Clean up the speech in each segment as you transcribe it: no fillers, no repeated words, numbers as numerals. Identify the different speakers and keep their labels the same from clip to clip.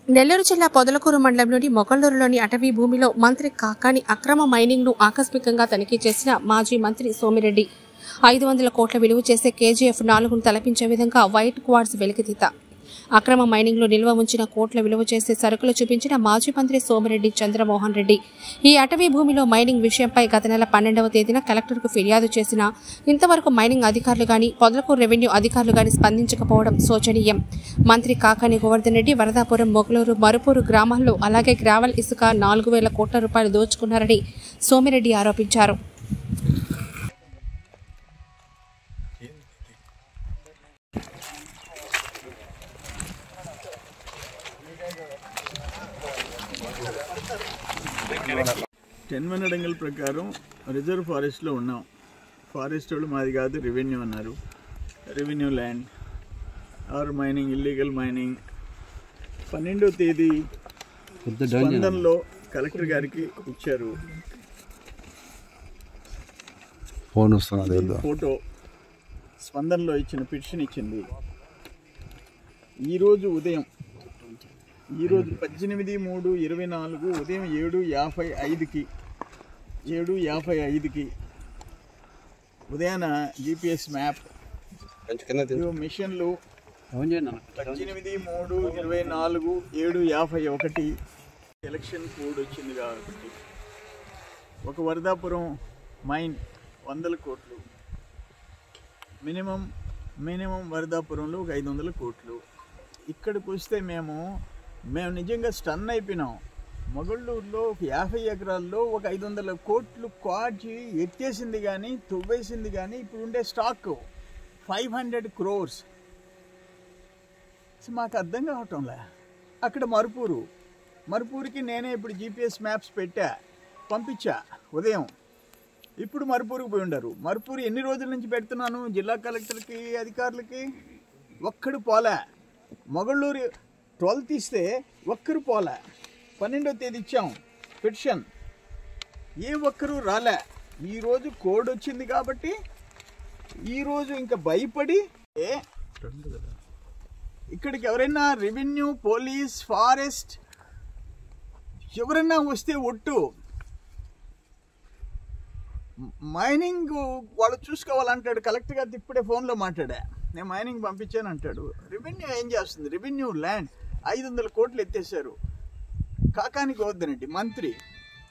Speaker 1: నెల్లూరు జిల్లా పొదలకూరు మండలంలోని మొగళ్లూరులోని అటవీ భూమిలో మంత్రి కాకాని అక్రమ మైనింగ్ ను ఆకస్మికంగా తనిఖీ చేసిన మాజీ మంత్రి సోమిరెడ్డి 500 కోట్ల విలువ చేసే KGF 4ను తలపించే విధంగా వైట్ క్వార్ట్జ్ వెలికితీత అక్రమ మైనింగ్ లో నిల్వ ఉంచిన కోట్ల విలువ చేసే సరుకులు చూపించిన మాజీ మంత్రి సోమిరెడ్డి చంద్రమోహన్ రెడ్డి ఈ అటవీ భూమిలో మైనింగ్ విషయంపై గత నెల 12వ తేదీన కలెక్టర్కు ఫిర్యాదు చేసినా ఇంతవరకు మైనింగ్ అధికారులు గాని పొదలకూరు రెవెన్యూ అధికారులు గాని స్పందించకపోవడం శోచనీయం. మంత్రి కాకాని గోవర్ధన్ రెడ్డి వరదాపురం, మొగలూరు, మరుపూరు గ్రామాల్లో అలాగే గ్రావెల్ ఇసుక 4000 కోట్ల రూపాయలు దోచుకున్నారని సోమిరెడ్డి ఆరోపించారు.
Speaker 2: టెన్మనడంగల్ ప్రకారం రిజర్వ్ ఫారెస్ట్లో ఉన్నాం. ఫారెస్ట్ వాళ్ళు మాది కాదు, రెవెన్యూ అన్నారు. Revenue land or mining, illegal mining. 12వ తేదీ స్పందనలో కలెక్టర్ గారికి ఇచ్చారు ఫోటో. స్పందనలో ఇచ్చిన పిటిషన్ ఇచ్చింది. ఈరోజు 18/3/24 ఉదయం 7:55కి ఉదయాన GPS మ్యాప్ మిషన్లు 18/3/24 7:51 ఎలక్షన్ కోడ్ వచ్చింది కాబట్టి ఒక వరదాపురం మైన్ 100 కోట్లు, మినిమం వరదాపురంలో ఒక 500 కోట్లు. ఇక్కడికి వస్తే మేము నిజంగా స్టన్ అయిపోయినాం. మొగళ్ళూరులో ఒక 50 ఎకరాల్లో ఒక 500 కోట్లు కాచి ఎత్తేసింది కానీ తువ్వేసింది కానీ ఇప్పుడు ఉండే స్టాక్ 500 crores. మాకు అర్థం కావటంలే. అక్కడ మరుపూరుకి నేనే ఇప్పుడు GPS మ్యాప్స్ పంపించా ఉదయం. ఇప్పుడు మరుపూరుకు పోయి ఉండరు. మరుపూరు ఎన్ని రోజుల నుంచి పెడుతున్నాను జిల్లా కలెక్టర్కి, అధికారులకి, ఒక్కడు పోలే. మొగళ్ళూరు 12th ఇస్తే ఒక్కరు పోలే. 12వ తేదీ ఇచ్చాం పిటిషన్, ఏ ఒక్కరు రాలే. ఈరోజు కోడ్ వచ్చింది కాబట్టి ఈరోజు ఇంకా భయపడి ఇక్కడికి ఎవరైనా రెవెన్యూ, పోలీస్, ఫారెస్ట్ ఎవరైనా వస్తే ఒట్టు మైనింగ్ వాళ్ళు చూసుకోవాలంటాడు కలెక్టర్ గారు. ఇప్పుడే ఫోన్లో మాట్లాడా, నేను మైనింగ్ పంపించాను అంటాడు. రెవెన్యూ ఏం చేస్తుంది? రెవెన్యూ ల్యాండ్ 500 కోట్లు ఎత్తేసారు. కాకాని గోవర్ధన్ రెడ్డి మంత్రి,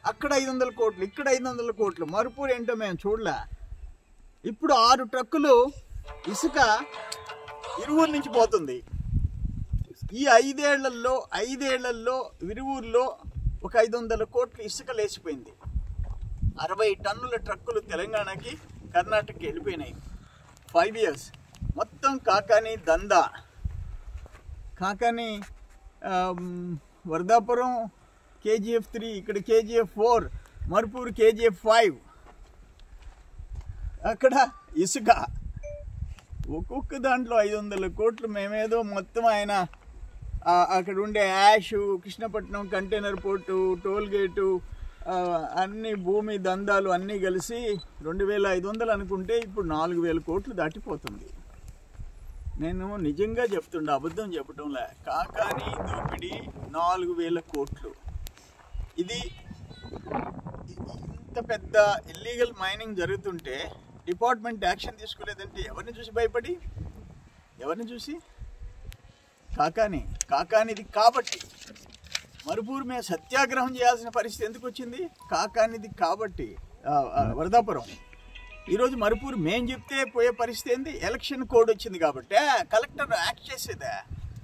Speaker 2: అక్కడ 500 కోట్లు, ఇక్కడ 500 కోట్లు. మరుపూరు ఏంటో మేము చూడలే. ఇప్పుడు 6 ట్రక్కులు ఇసుక ఇరువురు నుంచి పోతుంది. ఈ 5 ఏళ్లలో ఇరువురులో ఒక 500 కోట్లు ఇసుక లేచిపోయింది. 60 టన్నుల ట్రక్కులు తెలంగాణకి, కర్ణాటకకి వెళ్ళిపోయినాయి. 5 years మొత్తం కాకాని దందా. కాకాని వరదాపురం KGF 3, ఇక్కడ KGF 4, మరుపూరు KGF 5. అక్కడ ఇసుక ఒక్కొక్క దాంట్లో 500 కోట్లు. మేమేదో మొత్తం ఆయన అక్కడ ఉండే ash, Krishnapatnam container port, toll gate, అన్ని భూమి దందాలు అన్నీ కలిసి 2500 అనుకుంటే ఇప్పుడు 4000 కోట్లు దాటిపోతుంది. నేను నిజంగా చెప్తుండే, అబద్ధం చెప్పటంలే. కాకాని దోపిడీ 4000 కోట్లు. ఇది ఇంత పెద్ద ఇల్లీగల్ మైనింగ్ జరుగుతుంటే డిపార్ట్మెంట్ యాక్షన్ తీసుకోలేదంటే ఎవరిని చూసి భయపడి, ఎవరిని చూసి? కాకానిది కాబట్టి మరుపూరు మీద సత్యాగ్రహం చేయాల్సిన పరిస్థితి ఎందుకు వచ్చింది? కాకానిది కాబట్టి. వరదాపురం ఈరోజు మరుపూరు మేము చెప్తే పోయే పరిస్థితి ఏంది? ఎలక్షన్ కోడ్ వచ్చింది కాబట్టి కలెక్టర్ యాక్ట్ చేసేదా?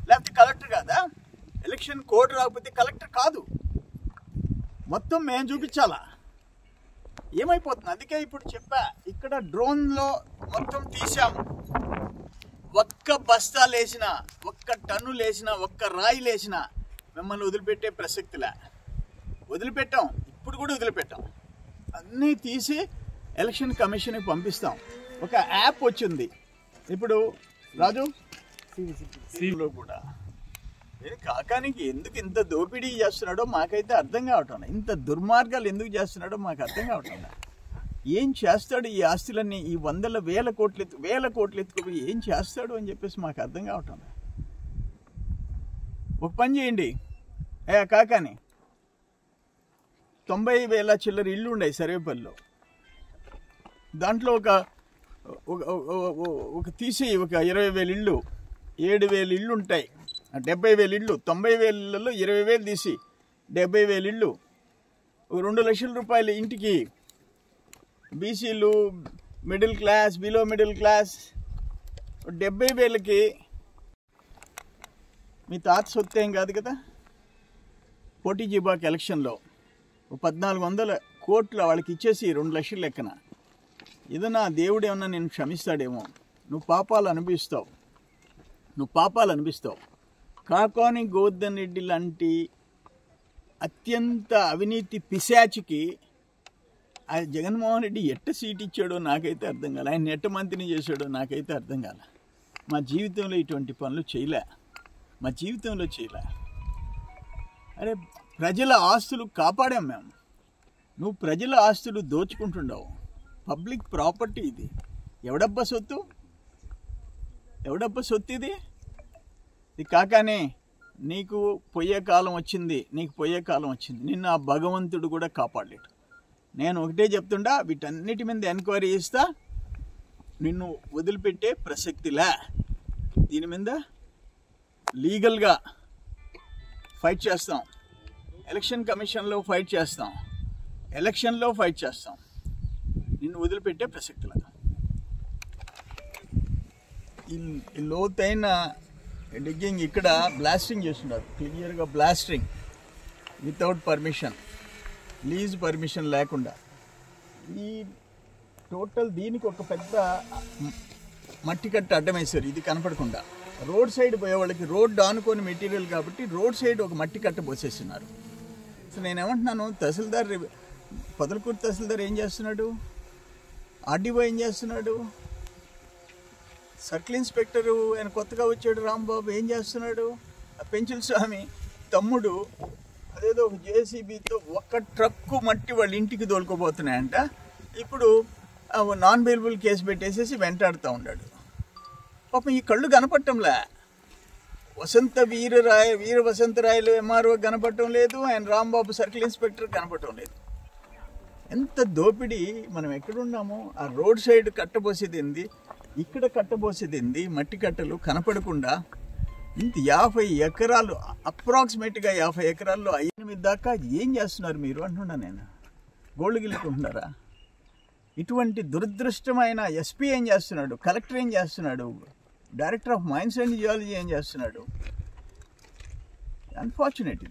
Speaker 2: లేకపోతే కలెక్టర్ కాదా? ఎలక్షన్ కోడ్ రాకపోతే కలెక్టర్ కాదు, మొత్తం మేము చూపించాలా? ఏమైపోతుంది? అందుకే ఇప్పుడు చెప్పా, ఇక్కడ డ్రోన్లో మొత్తం తీసాము. ఒక్క బస్తా లేసినా, ఒక్క టన్ను లేసినా, ఒక్క రాయి లేసినా మిమ్మల్ని వదిలిపెట్టే ప్రసక్తిలే. వదిలిపెట్టాం, ఇప్పుడు కూడా వదిలిపెట్టాం. అన్నీ తీసి ఎలక్షన్ కమిషన్కి పంపిస్తాం. ఒక యాప్ వచ్చింది ఇప్పుడు రాజు లో కూడా. కాకానికి ఎందుకు ఇంత దోపిడీ చేస్తున్నాడో మాకైతే అర్థం కావటం. ఇంత దుర్మార్గాలు ఎందుకు చేస్తున్నాడో మాకు అర్థం కావటం. ఏం చేస్తాడు ఈ ఆస్తులన్నీ? ఈ 100,000 కోట్లు ఎత్తుకుపోయి ఏం చేస్తాడు అని చెప్పేసి మాకు అర్థం కావటం. ఒక పని చేయండి, అయ్యా కాకాని 90,000 చిల్లర ఇల్లు ఉన్నాయి సర్వేపల్లిలో. దాంట్లో ఒక తీసి ఒక 20,000 ఇళ్ళు, 7,000 ఇళ్ళు ఉంటాయి. 70,000 ఇళ్ళు, 90,000 ఇళ్ళలో 20,000 తీసి 70,000 ఇళ్ళు, 2 లక్షల రూపాయలు ఇంటికి బీసీలు, middle class, below middle class 70,000కి మీ తాత సొత్తు ఏం కాదు కదా. పోటీజీబాక్ ఎలక్షన్లో 1,400 కోట్లు వాళ్ళకి ఇచ్చేసి 2 లక్షల లెక్కన ఏదన్నా దేవుడు ఏమన్నా నేను క్షమిస్తాడేమో. నువ్వు పాపాలు అనిపిస్తావు. కాకాని గోవర్ధన్ రెడ్డి లాంటి అత్యంత అవినీతి పిశాచికి ఆ జగన్మోహన్ రెడ్డి ఎట్ట సీట్ ఇచ్చాడో నాకైతే అర్థం కాలే. ఆయన ఎట్ట మంత్రిని చేశాడో నాకైతే అర్థం కాలే. మా జీవితంలో ఇటువంటి పనులు చేయలే. అరే ప్రజల ఆస్తులు కాపాడాం మేము. నువ్వు ప్రజల ఆస్తులు దోచుకుంటుండవు. పబ్లిక్ ప్రాపర్టీ ఇది. ఎవడబ్బా సొత్తు ఇది? కాకానే నీకు పోయే కాలం వచ్చింది. నిన్ను ఆ భగవంతుడు కూడా కాపాడలేడు. నేను ఒకటే చెప్తుండా, వీటన్నిటి మీద ఎంక్వైరీ చేస్తా. నిన్ను వదిలిపెట్టే ప్రసక్తిలే. దీని మీద లీగల్గా ఫైట్ చేస్తాం. ఎలక్షన్ కమిషన్లో ఫైట్ చేస్తాం. నిన్ను వదిలిపెట్టే ప్రసక్తిలే. ఈ లోతైన డిగ్గింగ్ ఇక్కడ బ్లాస్టింగ్ చేస్తున్నారు. క్లియర్గా blasting without permission, lease permission లేకుండా. ఈ టోటల్ దీనికి ఒక పెద్ద మట్టి కట్ట అడ్డం వేశారు. ఇది కనపడకుండా రోడ్ సైడ్ పోయే వాళ్ళకి రోడ్డు ఆనుకొని మెటీరియల్ కాబట్టి రోడ్ సైడ్ ఒక మట్టి కట్ట పోసేస్తున్నారు. సో నేనేమంటున్నాను, తహసీల్దార్ పొదలకూరు తహసీల్దార్ ఏం చేస్తున్నాడు? ఆర్డీఓ ఏం చేస్తున్నాడు? సర్కిల్ ఇన్స్పెక్టరు ఆయన కొత్తగా వచ్చాడు రాంబాబు ఏం చేస్తున్నాడు? పెంచుల స్వామి తమ్ముడు అదేదో ఒక జేసీబీతో ఒక ట్రక్కు మట్టి వాళ్ళ ఇంటికి దోలుకోబోతున్నాయంట. ఇప్పుడు నాన్ బెయిలబుల్ కేసు పెట్టేసేసి వెంటాడుతూ ఉన్నాడు. పాపం ఈ కళ్ళు కనపడటంలే. వీర వసంతరాయలు ఎంఆర్ఓ కనపడటం లేదు. ఆయన రాంబాబు సర్కిల్ ఇన్స్పెక్టర్ కనపడటం లేదు. ఎంత దోపిడీ. మనం ఎక్కడున్నామో ఆ రోడ్ సైడ్ కట్టబోసేది, ఇక్కడ కట్టబోసేది మట్టి కట్టలు కనపడకుండా ఇంత 50 ఎకరాలు, అప్రాక్సిమేట్గా 50 ఎకరాల్లో 8 దాకా ఏం చేస్తున్నారు మీరు అంటున్నా. నేను గోల్డ్ గిల్లుకుంటున్నారా? ఇటువంటి దురదృష్టమైన ఎస్పీ ఏం చేస్తున్నాడు? కలెక్టర్ ఏం చేస్తున్నాడు? Director of mines and geology ఏం చేస్తున్నాడు? అన్ఫార్చునేట్.